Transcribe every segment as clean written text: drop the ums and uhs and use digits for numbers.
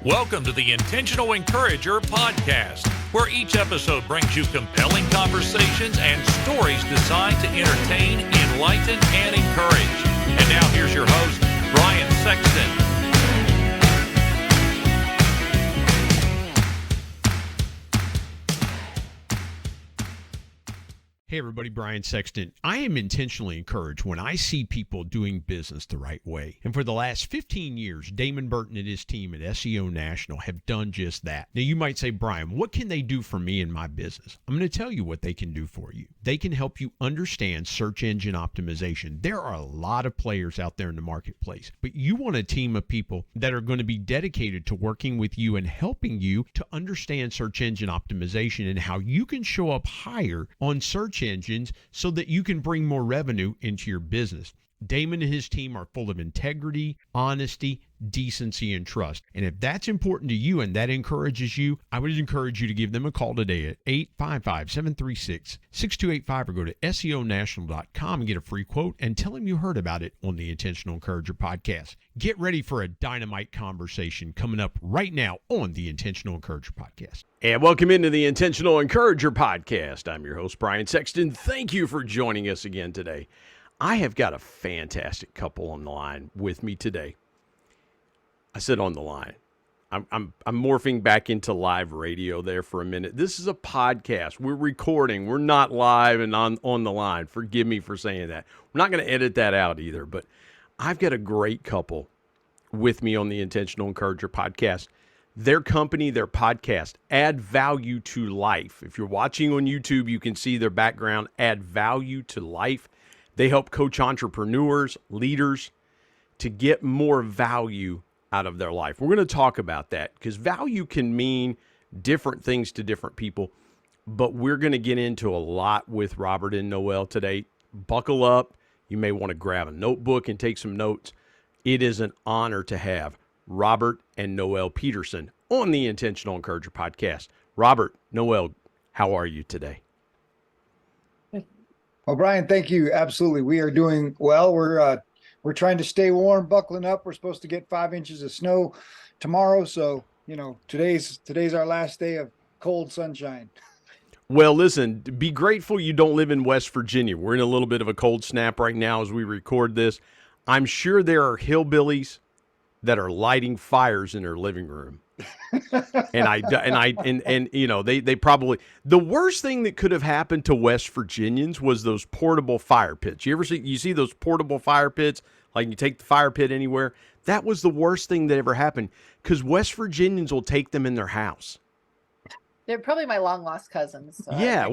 Welcome to the Intentional Encourager podcast, where each episode brings you compelling conversations and stories designed to entertain, enlighten, and encourage. And now here's your host, Brian Sexton. Hey everybody, Brian Sexton. I am intentionally encouraged when I see people doing business the right way. And for the last 15 years, Damon Burton and his team at SEO National have done just that. Now you might say, Brian, what can they do for me in my business? I'm going to tell you what they can do for you. They can help you understand search engine optimization. There are a lot of players out there in the marketplace, but you want a team of people that are going to be dedicated to working with you and helping you to understand search engine optimization and how you can show up higher on search engines so that you can bring more revenue into your business. Damon and his team are full of integrity, honesty, decency, and trust. And if that's important to you and that encourages you, I would encourage you to give them a call today at 855-736-6285 or go to SEOnational.com and get a free quote and tell them you heard about it on the Intentional Encourager podcast. Get ready for a dynamite conversation coming up right now on the Intentional Encourager podcast. And welcome into the Intentional Encourager podcast. I'm your host, Brian Sexton. Thank you for joining us again today. I have got a fantastic couple on the line with me today. I said on the line. I'm morphing back into live radio there for a minute. This is a podcast. We're recording. We're not live and on the line. Forgive me for saying that. We're not going to edit that out either, but I've got a great couple with me on the Intentional Encourager podcast. Their company, their podcast, Add Value to Life. If you're watching on YouTube, you can see their background, Add Value to Life. They help coach entrepreneurs, leaders to get more value out of their life. We're going to talk about that because value can mean different things to different people, but we're going to get into a lot with Robert and Noelle today. Buckle up. You may want to grab a notebook and take some notes. It is an honor to have Robert and Noelle Peterson on the Intentional Encourager podcast. Robert, Noelle, how are you today? Well, Brian, thank you. Absolutely. We are doing well. We're trying to stay warm, buckling up. We're supposed to get 5 inches of snow tomorrow. So, today's our last day of cold sunshine. Well, listen, be grateful you don't live in West Virginia. We're in a little bit of a cold snap right now as we record this. I'm sure there are hillbillies that are lighting fires in their living room. and they probably, the worst thing that could have happened to West Virginians was those portable fire pits. You see those portable fire pits, like you take the fire pit anywhere? That was the worst thing that ever happened because West Virginians will take them in their house. They're probably my long lost cousins. So yeah,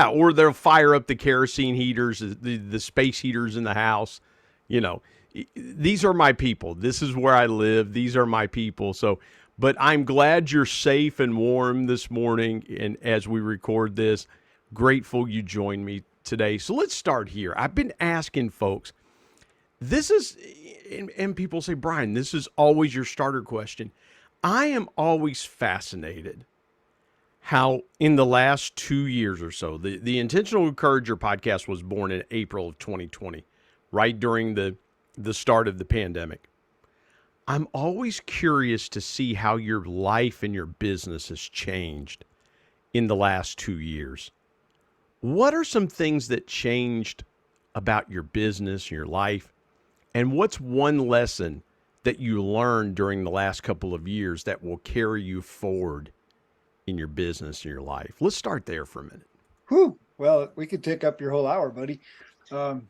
or they'll fire up the kerosene heaters, the space heaters in the house. These are my people. This is where I live. These are my people. But I'm glad you're safe and warm this morning. And as we record this, grateful you joined me today. So let's start here. I've been asking folks, and people say, Brian, this is always your starter question. I am always fascinated how in the last 2 years or so, the Intentional Encourager podcast was born in April of 2020, right during the start of the pandemic. I'm always curious to see how your life and your business has changed in the last 2 years. What are some things that changed about your business, your life? And what's one lesson that you learned during the last couple of years that will carry you forward in your business and your life? Let's start there for a minute. Whew. Well, we could take up your whole hour, buddy. So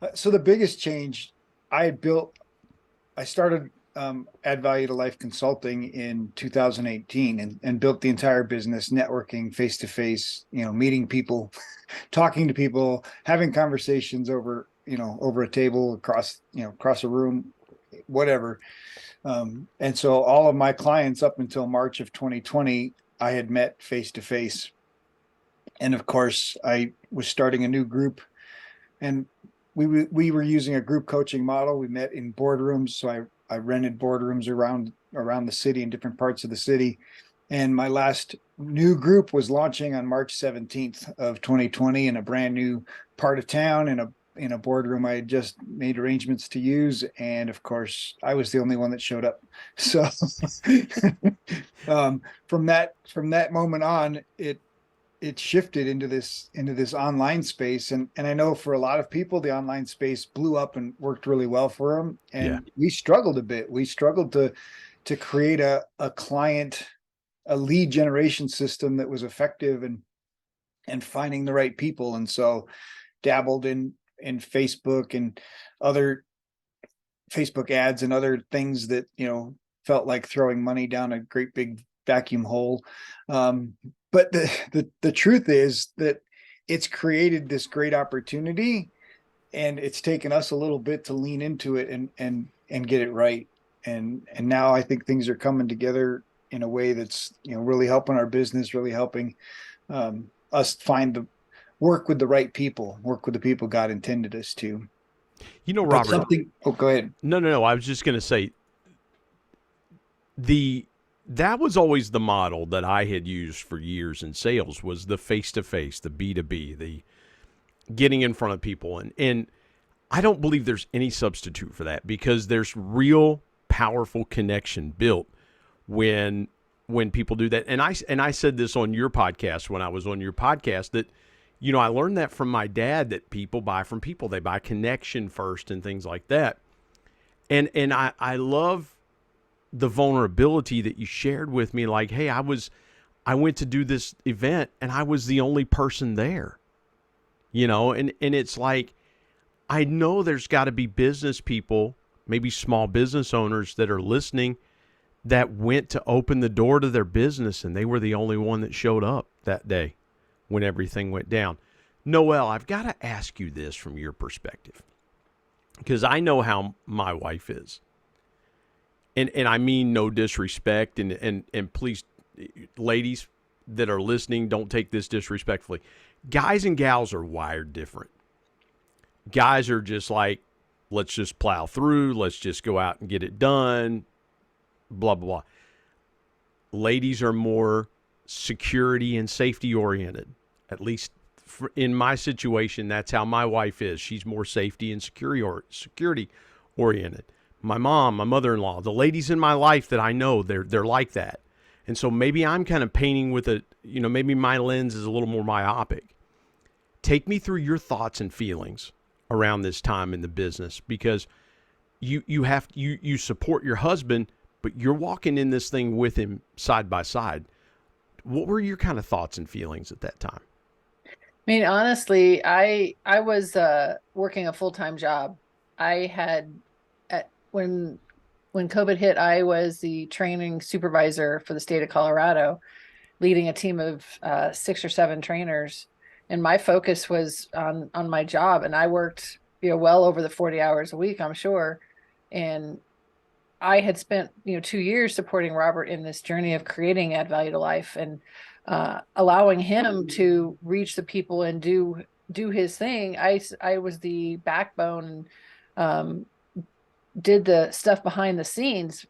the biggest change I started Add Value to Life Consulting in 2018 and built the entire business, networking face-to-face, meeting people, talking to people, having conversations over a table, across a room, whatever. And so all of my clients up until March of 2020, I had met face-to-face. And of course, I was starting a new group, and we were using a group coaching model. We met in boardrooms. So I rented boardrooms around the city, in different parts of the city. And my last new group was launching on March 17th of 2020 in a brand new part of town, in in a boardroom I had just made arrangements to use, and of course I was the only one that showed up. So from that moment on, it shifted into this online space, and I know for a lot of people the online space blew up and worked really well for them, and we struggled a bit. We struggled to create a lead generation system that was effective and finding the right people. And so dabbled in Facebook and other Facebook ads and other things that, felt like throwing money down a great big vacuum hole. But the truth is that it's created this great opportunity, and it's taken us a little bit to lean into it and get it right. And now I think things are coming together in a way that's, really helping our business, really helping us work with the people God intended us to. Robert, go ahead. No. I was just going to say that was always the model that I had used for years in sales, was the face-to-face, the B2B, the getting in front of people. And I don't believe there's any substitute for that, because there's real powerful connection built when people do that. And I said this on your podcast, when I was on your podcast, that, I learned that from my dad, that people buy from people. They buy connection first and things like that. And I love the vulnerability that you shared with me. Like, hey, I went to do this event and I was the only person there, and it's like, I know there's got to be business people, maybe small business owners that are listening, that went to open the door to their business and they were the only one that showed up that day when everything went down. Noelle, I've got to ask you this from your perspective, because I know how my wife is. And I mean no disrespect, and please, ladies that are listening, don't take this disrespectfully. Guys and gals are wired different. Guys are just like, let's just plow through, let's just go out and get it done, blah, blah, blah. Ladies are more security and safety oriented. At least in my situation, that's how my wife is. She's more safety and security oriented. My mom, my mother-in-law, the ladies in my life that I know, they're like that. And so maybe I'm kind of painting with maybe my lens is a little more myopic. Take me through your thoughts and feelings around this time in the business, because you support your husband, but you're walking in this thing with him side by side. What were your kind of thoughts and feelings at that time? I mean, honestly, I was working a full-time job. I had, when COVID hit, I was the training supervisor for the state of Colorado, leading a team of 6 or 7 trainers. And my focus was on my job. And I worked, well over the 40 hours a week, I'm sure. And I had spent, 2 years supporting Robert in this journey of creating Add Value to Life, and allowing him to reach the people and do his thing. I was the backbone, did the stuff behind the scenes,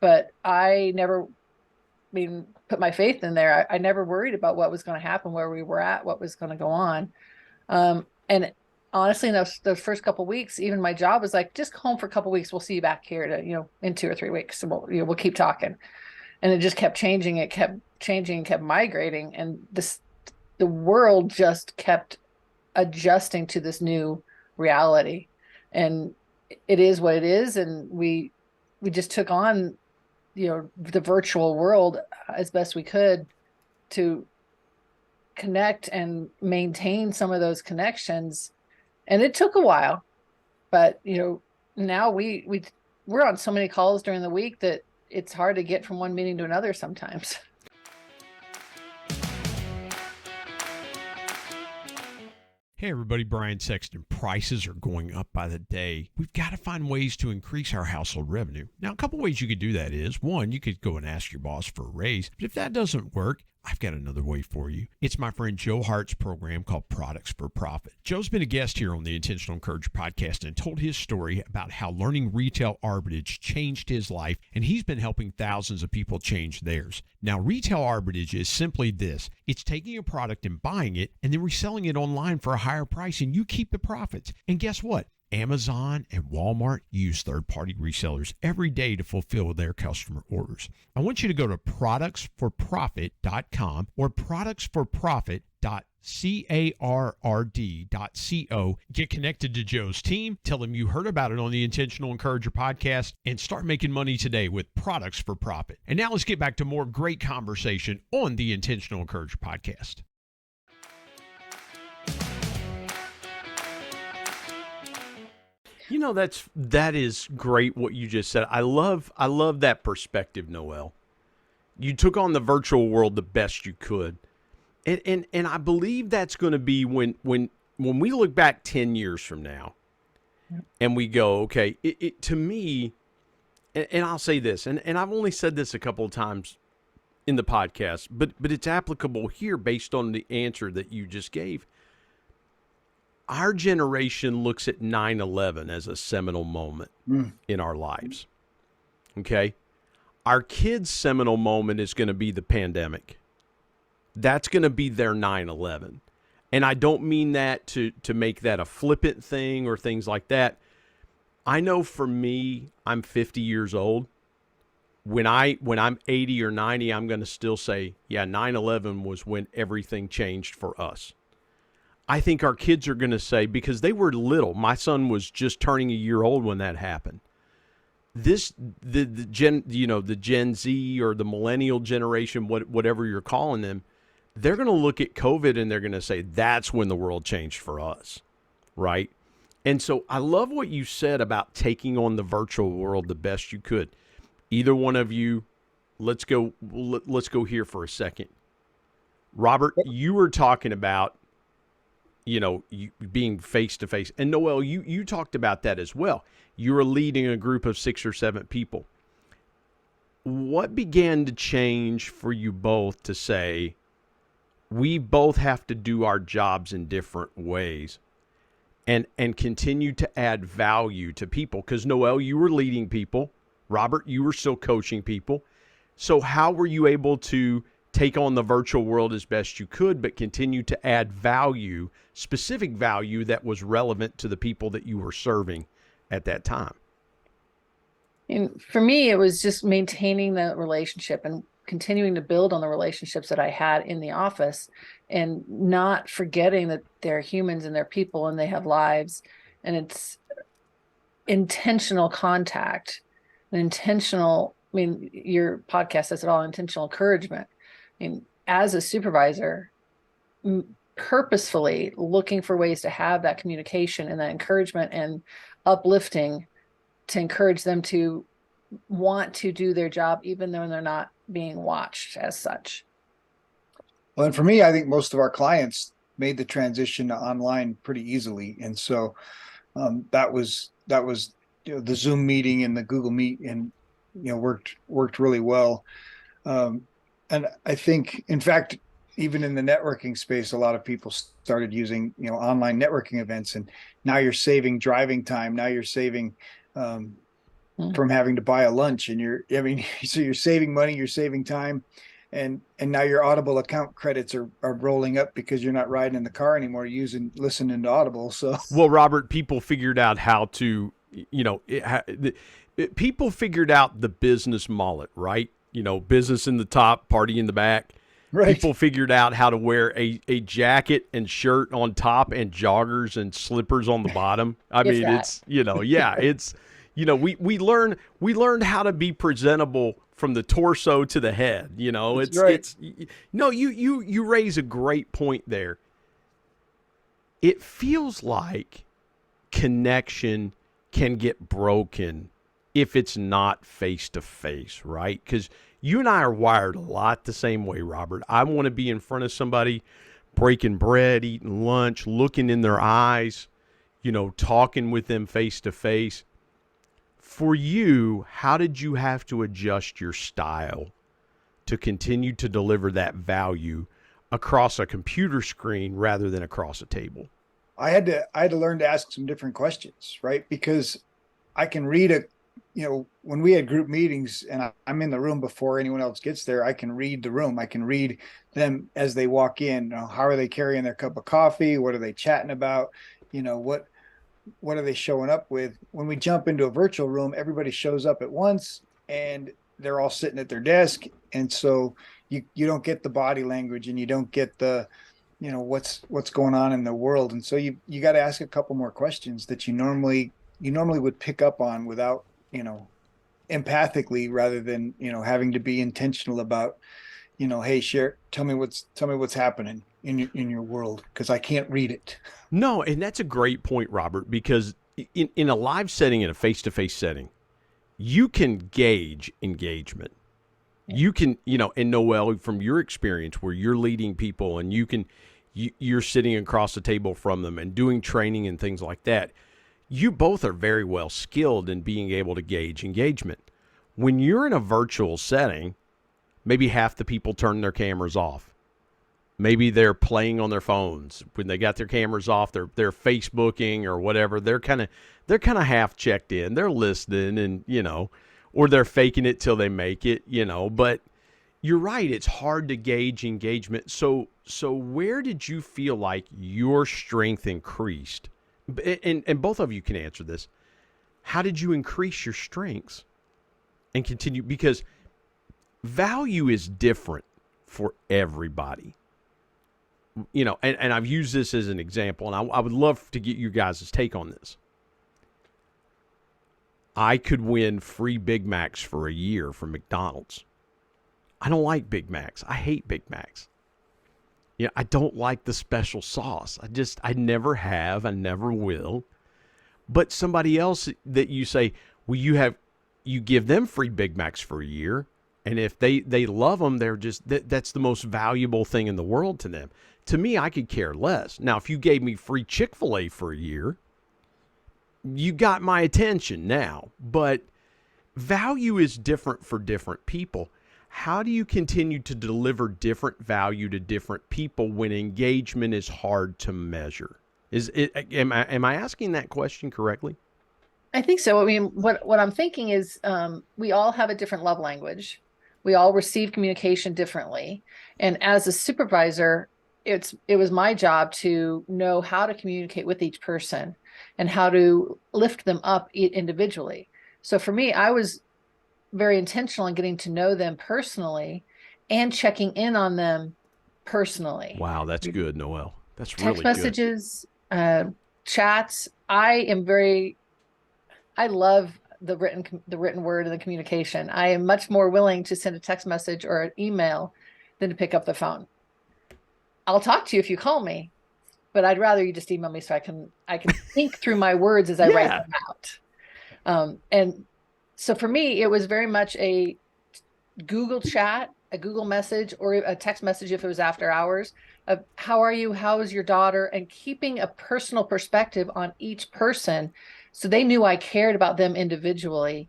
but I never, put my faith in there. I never worried about what was going to happen, where we were at, what was going to go on. And honestly, in those first couple of weeks, even my job was like, just go home for a couple of weeks. We'll see you back here in 2 or 3 weeks. So we'll keep talking. And it just kept changing. It kept changing, kept migrating. And the world just kept adjusting to this new reality. And it is what it is. And we just took on, the virtual world as best we could to connect and maintain some of those connections. And it took a while, but now we're on so many calls during the week that it's hard to get from one meeting to another sometimes. Hey everybody, Brian Sexton. Prices are going up by the day. We've got to find ways to increase our household revenue. Now, a couple ways you could do that is, one, you could go and ask your boss for a raise. But if that doesn't work, I've got another way for you. It's my friend Joe Hart's program called Products for Profit. Joe's been a guest here on the Intentional Encourager podcast and told his story about how learning retail arbitrage changed his life, and he's been helping thousands of people change theirs. Now, retail arbitrage is simply this. It's taking a product and buying it and then reselling it online for a higher price, and you keep the profits. And guess what? Amazon and Walmart use third-party resellers every day to fulfill their customer orders. I want you to go to productsforprofit.com or productsforprofit.carrd.co. Get connected to Joe's team, tell him you heard about it on the Intentional Encourager podcast, and start making money today with Products for Profit. And now let's get back to more great conversation on the Intentional Encourager podcast. You know, that is great what you just said. I love that perspective, Noelle. You took on the virtual world the best you could. And I believe that's going to be when we look back 10 years from now and we go, okay, it to me, and I'll say this, and I've only said this a couple of times in the podcast, but it's applicable here based on the answer that you just gave. Our generation looks at 9/11 as a seminal moment in our lives. Okay? Our kids' seminal moment is going to be the pandemic. That's going to be their 9/11. And I don't mean that to make that a flippant thing or things like that. I know for me, I'm 50 years old. When I'm 80 or 90, I'm going to still say, yeah, 9/11 was when everything changed for us. I think our kids are going to say, because they were little. My son was just turning a year old when that happened. The Gen Z or the millennial generation, whatever you're calling them, they're going to look at COVID and they're going to say, that's when the world changed for us, right? And so I love what you said about taking on the virtual world the best you could. Either one of you, let's go here for a second. Robert, you were talking about, you being face-to-face. And Noelle, you talked about that as well. You were leading a group of 6 or 7 people. What began to change for you both to say, we both have to do our jobs in different ways and continue to add value to people? Because Noelle, you were leading people. Robert, you were still coaching people. So how were you able to take on the virtual world as best you could, but continue to add value, specific value that was relevant to the people that you were serving at that time? And for me, it was just maintaining the relationship and continuing to build on the relationships that I had in the office and not forgetting that they're humans and they're people and they have lives. And it's intentional contact, your podcast says it all, intentional encouragement. As a supervisor, purposefully looking for ways to have that communication and that encouragement and uplifting to encourage them to want to do their job, even though they're not being watched as such. Well, and for me, I think most of our clients made the transition to online pretty easily. And so that was the Zoom meeting and the Google Meet and worked really well. And I think, in fact, even in the networking space, a lot of people started using, online networking events. And now you're saving driving time. Now you're saving from having to buy a lunch. And so you're saving money, you're saving time. And now your Audible account credits are rolling up because you're not riding in the car anymore, listening to Audible. So, well, Robert, people figured out how to, people figured out the business mullet, right? Business in the top, party in the back. Right. People figured out how to wear a jacket and shirt on top and joggers and slippers on the bottom. We learned how to be presentable from the torso to the head. You raise a great point there. It feels like connection can get broken if it's not face-to-face, right? Because you and I are wired a lot the same way, Robert. I want to be in front of somebody, breaking bread, eating lunch, looking in their eyes, talking with them face-to-face. For you, how did you have to adjust your style to continue to deliver that value across a computer screen rather than across a table? I had to learn to ask some different questions, right? Because I can read when we had group meetings and I'm in the room before anyone else gets there, I can read the room. I can read them as they walk in. How are they carrying their cup of coffee? What are they chatting about? What are they showing up with? When we jump into a virtual room, everybody shows up at once and they're all sitting at their desk. And so you don't get the body language and you don't get the, what's going on in the world. And so you got to ask a couple more questions that you normally would pick up on without, empathically, rather than, having to be intentional about, hey, tell me what's happening in your world, because I can't read it. No, and that's a great point, Robert, because in a live setting, in a face-to-face setting, you can gauge engagement. You can, and Noelle, from your experience where you're leading people and you're sitting across the table from them and doing training and things like that, you both are very well skilled in being able to gauge engagement. When you're in a virtual setting, maybe half the people turn their cameras off. Maybe they're playing on their phones. When they got their cameras off, they're Facebooking or whatever. They're kind of half checked in. They're listening and, or they're faking it till they make it, but you're right. It's hard to gauge engagement. So where did you feel like your strength increased? And both of you can answer this. How did you increase your strengths and continue? Because value is different for everybody. And I've used this as an example, and I would love to get you guys' take on this. I could win free Big Macs for a year from McDonald's. I don't like Big Macs. I hate Big Macs. I don't like the special sauce. I never have. I never will. But somebody else that you say, well, you give them free Big Macs for a year, and if they love them, that's the most valuable thing in the world to them. To me, I could care less. Now, if you gave me free Chick-fil-A for a year, you got my attention now. But value is different for different people. How do you continue to deliver different value to different people when engagement is hard to measure? Am I asking that question correctly? I think so. I mean, what I'm thinking is we all have a different love language. We all receive communication differently. And as a supervisor, it was my job to know how to communicate with each person and how to lift them up individually. So for me, I was very intentional in getting to know them personally and checking in on them personally. Wow, that's good, Noelle. That's Text really good. messages, chats. I love the written word and the communication. I am much more willing to send a text message or an email than to pick up the phone. I'll talk to you if you call me, but I'd rather you just email me so I can think through my words as I write them out. And so for me, it was very much a Google chat, a Google message, or a text message if it was after hours of how are you, how is your daughter, and keeping a personal perspective on each person so they knew I cared about them individually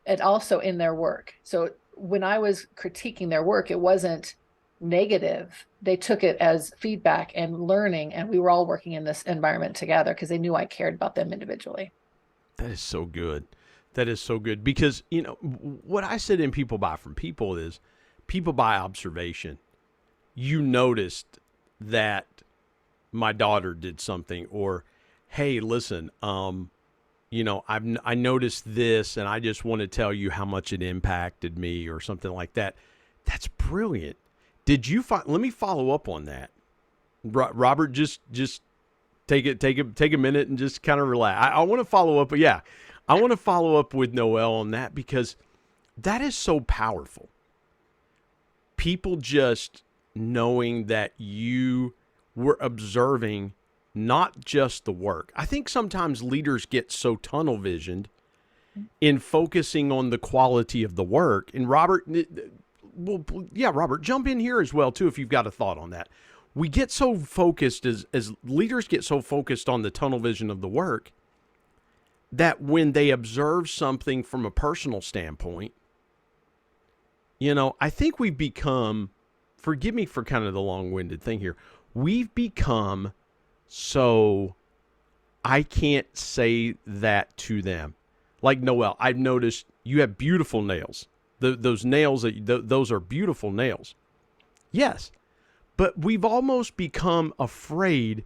and also in their work. So when I was critiquing their work, it wasn't negative. They took it as feedback and learning, and we were all working in this environment together because they knew I cared about them individually. That is so good. That is so good because, what I said in People Buy From People is people by observation. You noticed that my daughter did something, or, hey, listen, I noticed this and I just want to tell you how much it impacted me or something like that. That's brilliant. Let me follow up on that. Robert, just take a minute and just kind of relax. I want to follow up, but yeah. I want to follow up with Noelle on that because that is so powerful. People just knowing that you were observing not just the work. I think sometimes leaders get so tunnel visioned in focusing on the quality of the work. And Robert, Robert, jump in here as well too if you've got a thought on that. We get so focused as leaders get so focused on the tunnel vision of the work that when they observe something from a personal standpoint, I think we've become, forgive me for kind of the long-winded thing here, we've become so, I can't say that to them. Like Noelle, I've noticed you have beautiful nails. Those nails, those are beautiful nails. Yes, but we've almost become afraid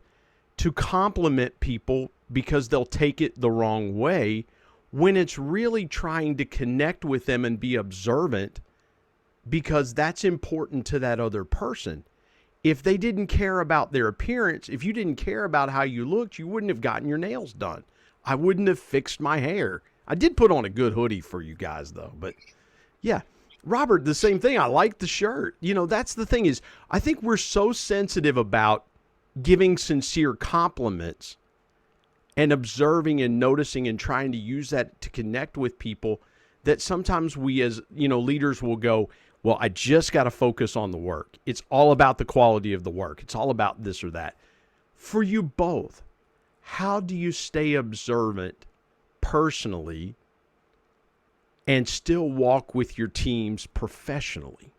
to compliment people because they'll take it the wrong way, when it's really trying to connect with them and be observant, because that's important to that other person. If they didn't care about their appearance, if you didn't care about how you looked, you wouldn't have gotten your nails done. I wouldn't have fixed my hair. I did put on a good hoodie for you guys, though. But yeah, Robert, the same thing. I like the shirt. That's the thing is, I think we're so sensitive about giving sincere compliments and observing and noticing and trying to use that to connect with people, that sometimes we as, leaders will go, well, I just got to focus on the work. It's all about the quality of the work. It's all about this or that. For you both, how do you stay observant personally and still walk with your teams professionally?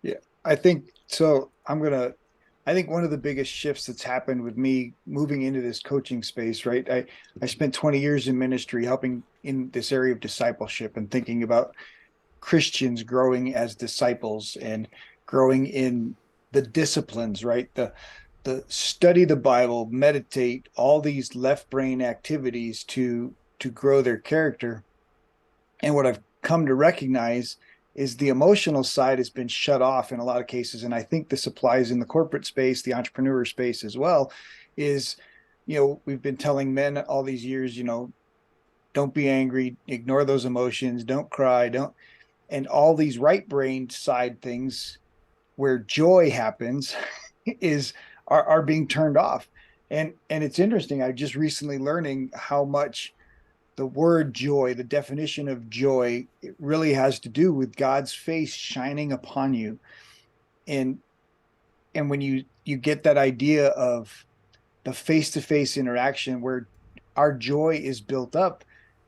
Yeah, I think so. I think one of the biggest shifts that's happened with me moving into this coaching space, right? I spent 20 years in ministry helping in this area of discipleship and thinking about Christians growing as disciples and growing in the disciplines, right? The study the Bible, meditate, all these left brain activities to grow their character. And what I've come to recognize is the emotional side has been shut off in a lot of cases. And I think this applies in the corporate space, the entrepreneur space as well, is, we've been telling men all these years, don't be angry, ignore those emotions, don't cry, and all these right brain side things where joy happens are being turned off. And it's interesting. I just recently learning how much the word joy, the definition of joy, it really has to do with God's face shining upon you. And when you get that idea of the face-to-face interaction where our joy is built up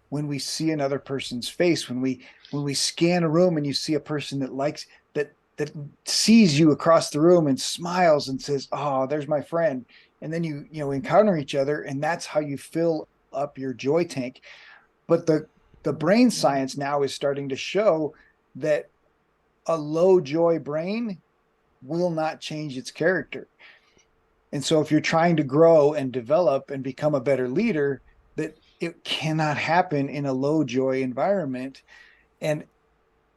when we see another person's face, when we scan a room and you see a person that sees you across the room and smiles and says, "Oh, there's my friend." And then you encounter each other, and that's how you fill up your joy tank. But the brain science now is starting to show that a low joy brain will not change its character. And so if you're trying to grow and develop and become a better leader, that it cannot happen in a low joy environment. And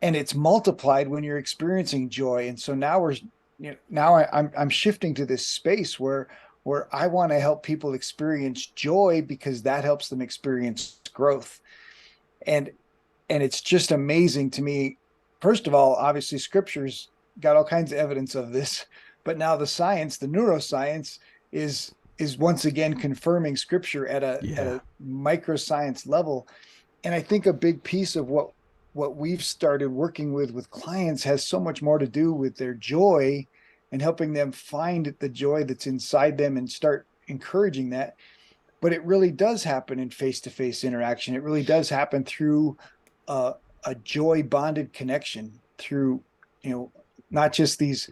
it's multiplied when you're experiencing joy. And so now I'm shifting to this space where I want to help people experience joy, because that helps them experience growth. And it's just amazing to me. First of all, obviously scripture's got all kinds of evidence of this, but now the science, the neuroscience is once again confirming scripture at a microscience level. And I think a big piece of what we've started working with clients has so much more to do with their joy and helping them find the joy that's inside them and start encouraging that. But it really does happen in face-to-face interaction. It really does happen through a joy bonded connection, through, not just these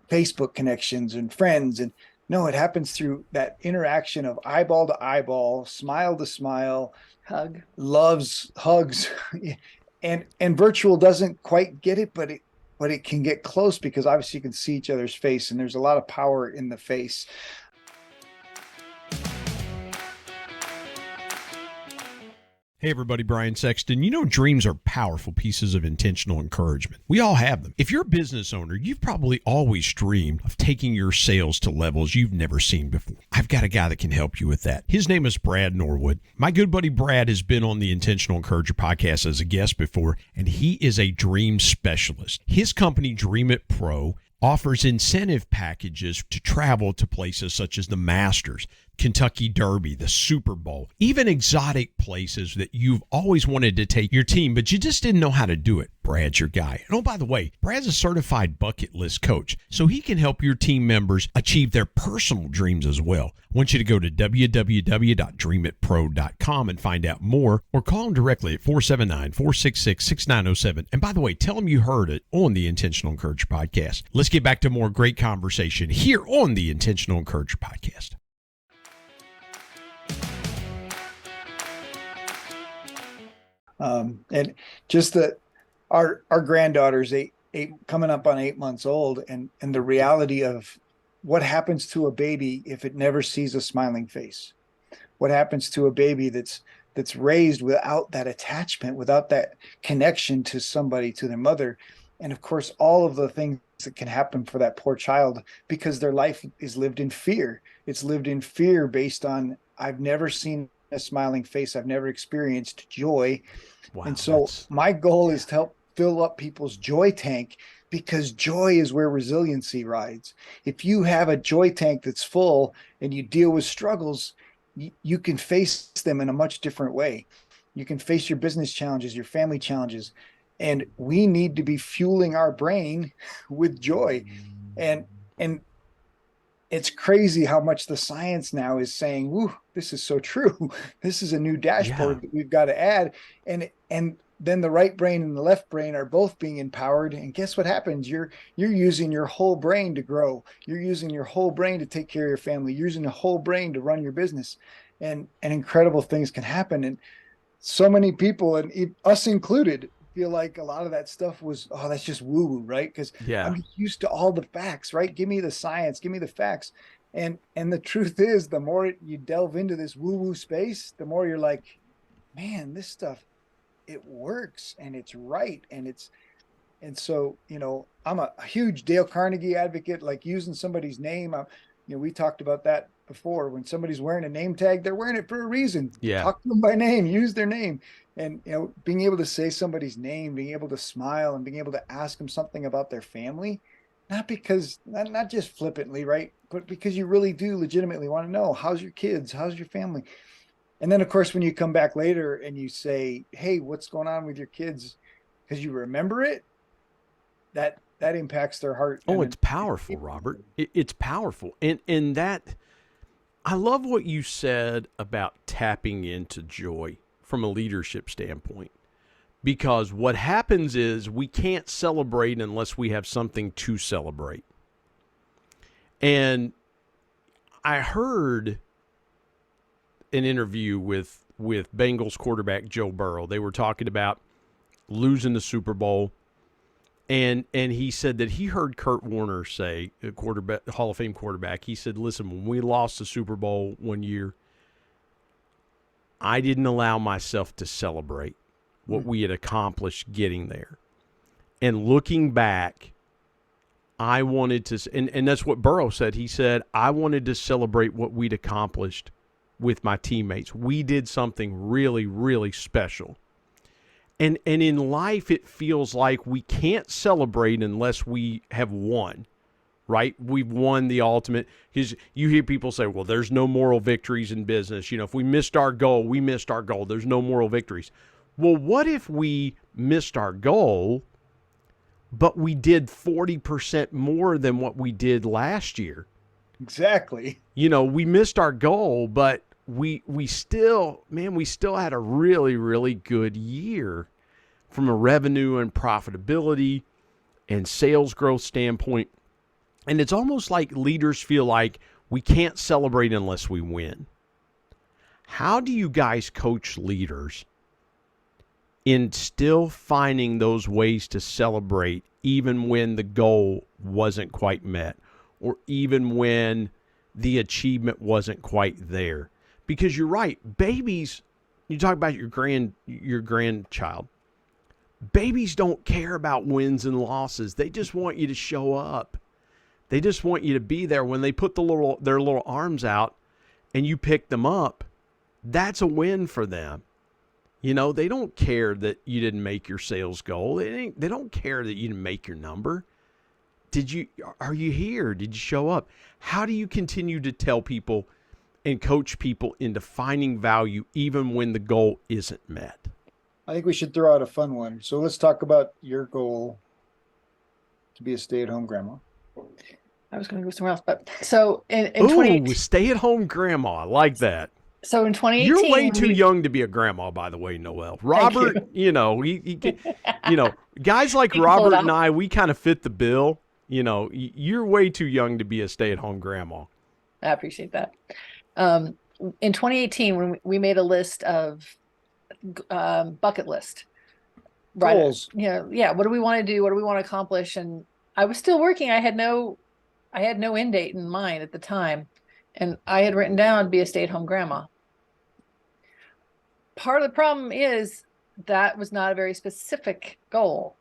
Facebook connections and friends. And no, it happens through that interaction of eyeball to eyeball, smile to smile, hugs. And virtual doesn't quite get it, but it can get close, because obviously you can see each other's face, and there's a lot of power in the face. Hey everybody, Brian Sexton. Dreams are powerful pieces of intentional encouragement. We all have them. If you're a business owner, you've probably always dreamed of taking your sales to levels you've never seen before. I've got a guy that can help you with that. His name is Brad Norwood. My good buddy Brad has been on the Intentional Encourager podcast as a guest before, and he is a dream specialist. His company, Dream It Pro, offers incentive packages to travel to places such as the Masters, Kentucky Derby, the Super Bowl, even exotic places that you've always wanted to take your team, but you just didn't know how to do it. Brad's your guy. And oh, by the way, Brad's a certified bucket list coach, so he can help your team members achieve their personal dreams as well. I want you to go to www.dreamitpro.com and find out more, or call him directly at 479-466-6907. And by the way, tell him you heard it on the Intentional Encourager podcast. Let's get back to more great conversation here on the Intentional Encourager podcast. And just that our granddaughter's coming up on 8 months old, and the reality of what happens to a baby if it never sees a smiling face. What happens to a baby that's raised without that attachment, without that connection to somebody, to their mother. And of course, all of the things that can happen for that poor child, because their life is lived in fear. It's lived in fear based on, I've never seen a smiling face. I've never experienced joy. Wow, and so my goal is to help fill up people's joy tank, because joy is where resiliency rides. If you have a joy tank that's full and you deal with struggles, you can face them in a much different way. You can face your business challenges, your family challenges, and we need to be fueling our brain with joy. And it's crazy how much the science now is saying, "Woo, this is so true. This is a new dashboard that we've got to add." And then the right brain and the left brain are both being empowered. And guess what happens? You're using your whole brain to grow. You're using your whole brain to take care of your family. You're using the whole brain to run your business. And incredible things can happen. And so many people, and us included, feel like a lot of that stuff was, oh, that's just woo-woo, right? Because I'm used to all the facts, right? Give me the science, give me the facts. And the truth is, the more you delve into this woo-woo space, the more you're like, man, this stuff, it works and it's right. And so, I'm a huge Dale Carnegie advocate, like using somebody's name. We talked about that before. When somebody's wearing a name tag, they're wearing it for a reason. Yeah. Talk to them by name, use their name. And, being able to say somebody's name, being able to smile, and being able to ask them something about their family, not just flippantly, right? But because you really do legitimately want to know, how's your kids? How's your family? And then, of course, when you come back later and you say, hey, what's going on with your kids? Because you remember it, that impacts their heart. Oh, it's powerful, Robert. It's powerful. And that, I love what you said about tapping into joy from a leadership standpoint, because what happens is we can't celebrate unless we have something to celebrate. And I heard an interview with Bengals quarterback Joe Burrow. They were talking about losing the Super Bowl, and he said that he heard Kurt Warner say, a quarterback, Hall of Fame quarterback, he said, listen, when we lost the Super Bowl one year, I didn't allow myself to celebrate what we had accomplished getting there. And looking back, I wanted to, and that's what Burrow said. He said, I wanted to celebrate what we'd accomplished with my teammates. We did something really, really special. And in life, it feels like we can't celebrate unless we have won, right? We've won the ultimate. Because you hear people say, well, there's no moral victories in business. If we missed our goal, we missed our goal. There's no moral victories. Well, what if we missed our goal, but we did 40% more than what we did last year? Exactly. We missed our goal, but we still had a really, really good year from a revenue and profitability and sales growth standpoint. And it's almost like leaders feel like we can't celebrate unless we win. How do you guys coach leaders in still finding those ways to celebrate even when the goal wasn't quite met, or even when the achievement wasn't quite there? Because you're right, babies, you talk about your grandchild. Babies don't care about wins and losses. They just want you to show up. They just want you to be there. When they put their little arms out and you pick them up, that's a win for them. They don't care that you didn't make your sales goal. They don't care that you didn't make your number. Are you here? Did you show up? How do you continue to tell people, and coach people into finding value even when the goal isn't met? I think we should throw out a fun one. So let's talk about your goal to be a stay-at-home grandma. I was going to go somewhere else, but so in Ooh, 2018, stay-at-home grandma. I like that. so in 2018, You're way too young to be a grandma, by the way, Noelle. Robert, guys like You can pull it Robert out. and I, we kind of fit the bill. You're way too young to be a stay-at-home grandma. I appreciate that. In 2018, when we made a list of bucket list, Goals. yeah. What do we want to do? What do we want to accomplish? And I was still working. I had no end date in mind at the time, and I had written down be a stay-at-home grandma. Part of the problem is that was not a very specific goal.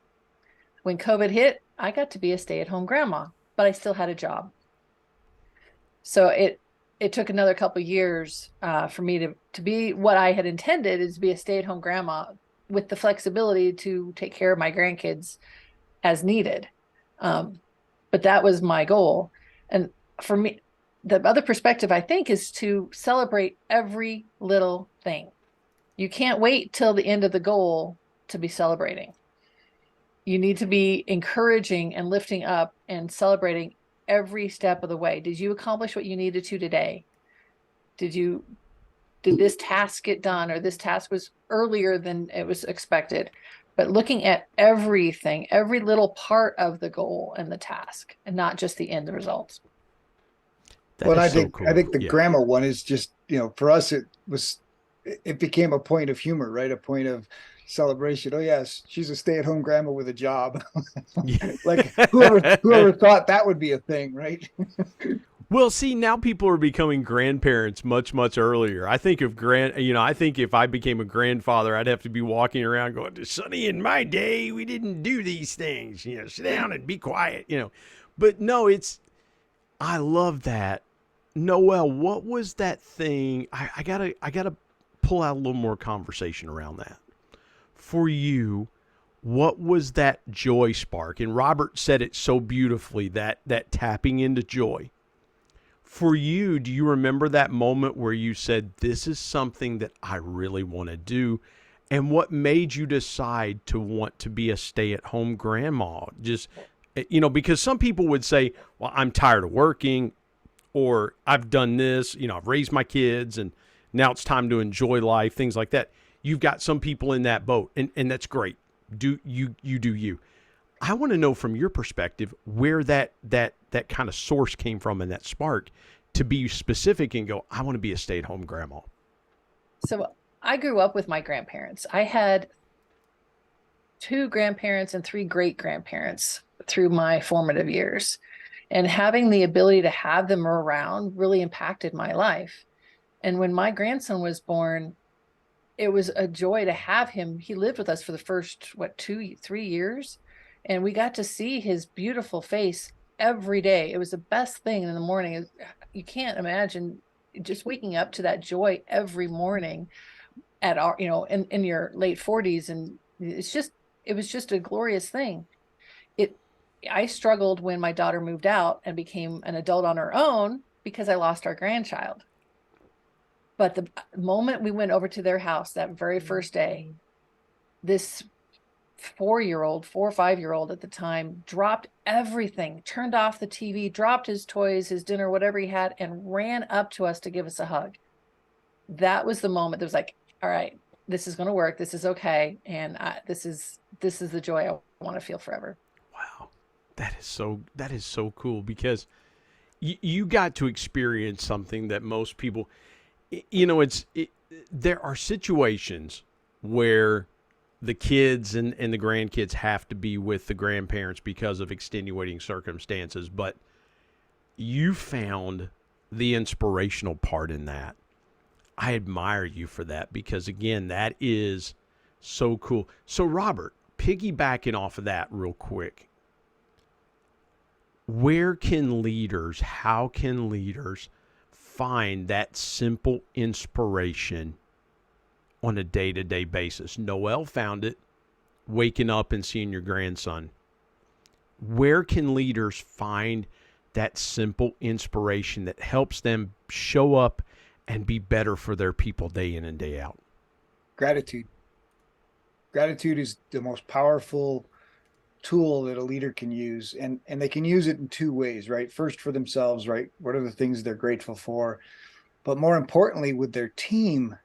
When COVID hit, I got to be a stay-at-home grandma, but I still had a job. So it took another couple of years for me to be what I had intended, is to be a stay-at-home grandma with the flexibility to take care of my grandkids as needed. But that was my goal. And for me, the other perspective, I think, is to celebrate every little thing. You can't wait till the end of the goal to be celebrating. You need to be encouraging and lifting up and celebrating every step of the way. Did you accomplish what you needed to today? Did this task get done, or this task was earlier than it was expected? But looking at everything, every little part of the goal and the task, and not just the end results. Well, I think the grandma one is just, for us, it became a point of humor, right? A point of celebration. Oh yes, she's a stay-at-home grandma with a job. Like whoever thought that would be a thing, right? Well, see, now people are becoming grandparents much, much earlier. I think I think if I became a grandfather, I'd have to be walking around going, "Sonny, in my day, we didn't do these things. Sit down and be quiet." But no, I love that. Noelle, what was that thing? I gotta pull out a little more conversation around that. For you, what was that joy spark? And Robert said it so beautifully, that tapping into joy. For you, do you remember that moment where you said, this is something that I really want to do? And what made you decide to want to be a stay-at-home grandma? Just, because some people would say, well, I'm tired of working, or I've done this, I've raised my kids, and now it's time to enjoy life, things like that. You've got some people in that boat, and that's great. Do you. I want to know from your perspective where that kind of source came from, and that spark to be specific and go, I want to be a stay-at-home grandma. So I grew up with my grandparents. I had 2 grandparents and 3 great-grandparents through my formative years. And having the ability to have them around really impacted my life. And when my grandson was born, it was a joy to have him. He lived with us for the first, 2-3 years. And we got to see his beautiful face every day. It was the best thing in the morning. You can't imagine just waking up to that joy every morning at our, in your late 40s. And it was just a glorious thing. I struggled when my daughter moved out and became an adult on her own because I lost our grandchild. But the moment we went over to their house that very first day, this 4 or 5-year-old at the time dropped everything, turned off the TV, dropped his toys, his dinner, whatever he had, and ran up to us to give us a hug. That was the moment that was like, all right, this is going to work. This is okay. And this is the joy I want to feel forever. Wow. That is so cool, because you got to experience something that most people, there are situations where the kids and the grandkids have to be with the grandparents because of extenuating circumstances, but you found the inspirational part in that. I admire you for that, because again, that is so cool. So Robert, piggybacking off of that real quick, how can leaders find that simple inspiration on a day-to-day basis? Noelle found it waking up and seeing your grandson. Where can leaders find that simple inspiration that helps them show up and be better for their people day in and day out? Gratitude. Gratitude is the most powerful tool that a leader can use, and they can use it in two ways, right? First, for themselves, right? What are the things they're grateful for? But more importantly, with their team,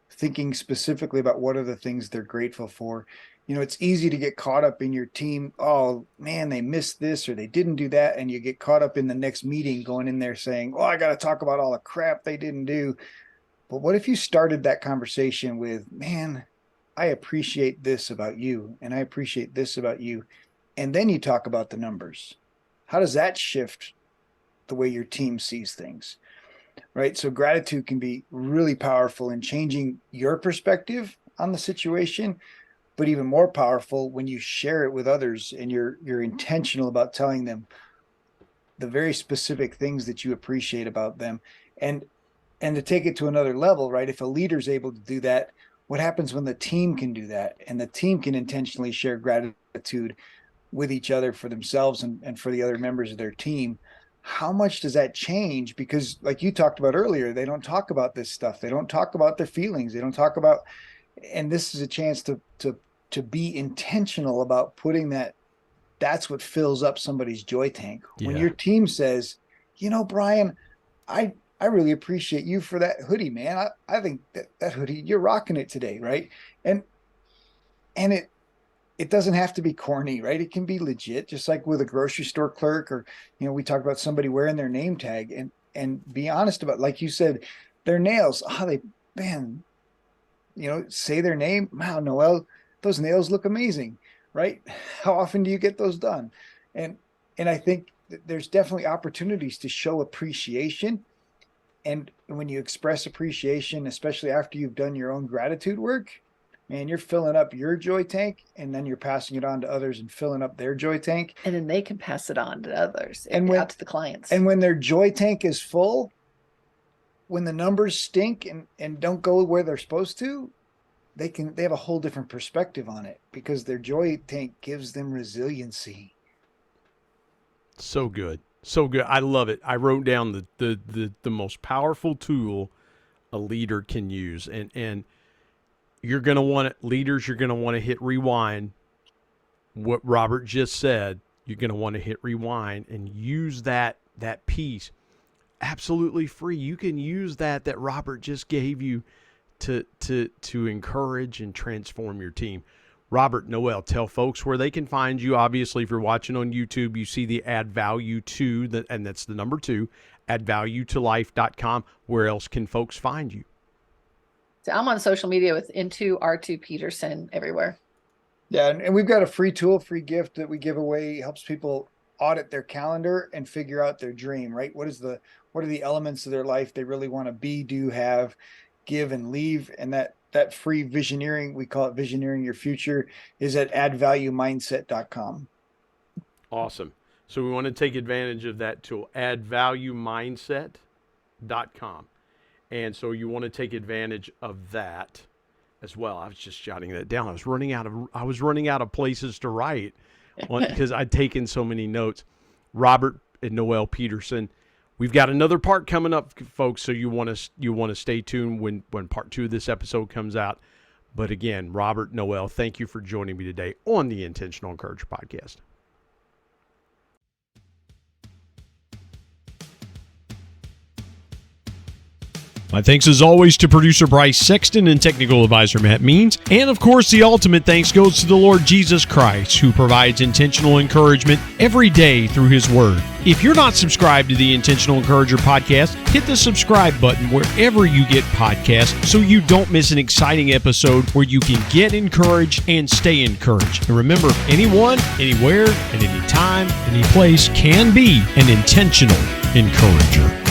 thinking specifically about what are the things they're grateful for. It's easy to get caught up in your team. Oh man, they missed this or they didn't do that. And you get caught up in the next meeting going in there saying, oh, I got to talk about all the crap they didn't do. But what if you started that conversation with, man, I appreciate this about you, and I appreciate this about you. And then you talk about the numbers. How does that shift the way your team sees things? Right? So gratitude can be really powerful in changing your perspective on the situation, but even more powerful when you share it with others and you're intentional about telling them the very specific things that you appreciate about them. And to take it to another level, right? If a leader's able to do that, what happens when the team can do that? And the team can intentionally share gratitude with each other for themselves and for the other members of their team. How much does that change? Because like you talked about earlier, they don't talk about this stuff. They don't talk about their feelings. They don't talk about, and this is a chance to be intentional about putting that's what fills up somebody's joy tank. Yeah. When your team says, Brian, I really appreciate you for that hoodie, man. I think that hoodie, you're rocking it today, right? And it doesn't have to be corny, right? It can be legit, just like with a grocery store clerk, or we talk about somebody wearing their name tag, and be honest about, like you said, their nails. Say their name. Wow, Noelle, those nails look amazing, right? How often do you get those done? And I think there's definitely opportunities to show appreciation. And when you express appreciation, especially after you've done your own gratitude work, man, you're filling up your joy tank, and then you're passing it on to others and filling up their joy tank. And then they can pass it on to others and out to the clients. And when their joy tank is full, when the numbers stink and don't go where they're supposed to, they have a whole different perspective on it, because their joy tank gives them resiliency. So good. So good. I love it. I wrote down the most powerful tool a leader can use. And you're going to want it, leaders, you're going to want to hit rewind. What Robert just said, you're going to want to hit rewind and use that piece absolutely free. You can use that Robert just gave you to encourage and transform your team. Robert, Noelle, tell folks where they can find you. Obviously, if you're watching on YouTube, you see the add value to, and that's the number 2, addvaluetolife.com. Where else can folks find you? So I'm on social media with Into R2 Peterson everywhere. Yeah, and we've got a free tool, free gift that we give away. It helps people audit their calendar and figure out their dream, right? What are the elements of their life they really want to be, do, have, give, and leave? And that free visioneering, we call it visioneering your future, is at addvaluemindset.com. Awesome. So we want to take advantage of that tool, addvaluemindset.com. And so you want to take advantage of that as well. I was just jotting that down. I was running out of places to write because I'd taken so many notes. Robert and Noelle Peterson. We've got another part coming up, folks, so you want to stay tuned when part 2 of this episode comes out. But again, Robert, Noelle, thank you for joining me today on the Intentional Encourager podcast. My thanks as always to producer Bryce Sexton and technical advisor Matt Means. And of course, the ultimate thanks goes to the Lord Jesus Christ, who provides intentional encouragement every day through his word. If you're not subscribed to the Intentional Encourager podcast, hit the subscribe button wherever you get podcasts so you don't miss an exciting episode where you can get encouraged and stay encouraged. And remember, anyone, anywhere, at any time, any place can be an intentional encourager.